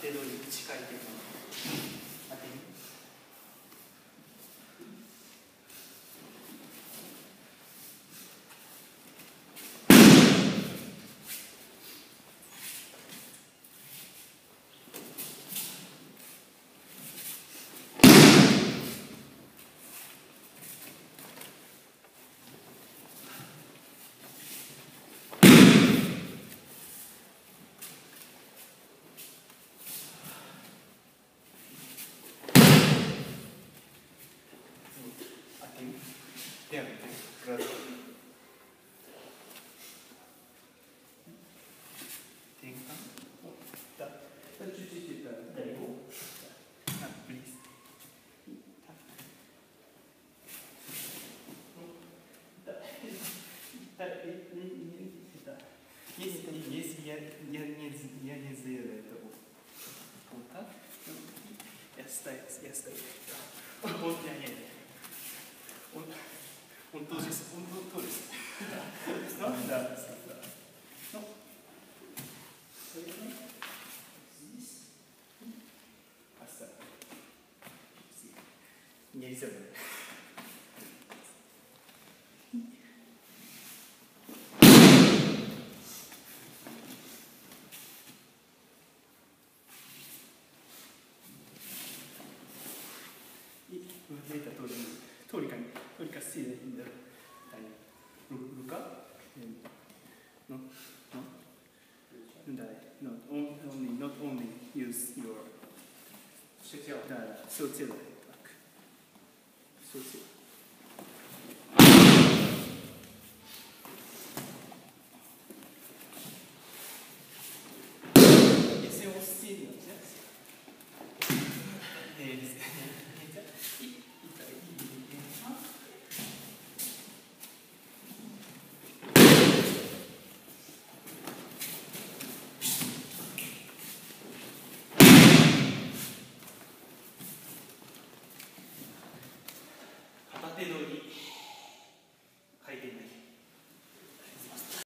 定通り近いっていうのを当てに。Bien, gracias. Tenga. There you go. Please. Есть, я не сделаю этого. Вот так. Я стою. Вот я не. Он тоже. Да. Здесь. Оставь. Нельзя. Это тоже. Только сильно. Рука. No. Not only use your. 手脚。手脚。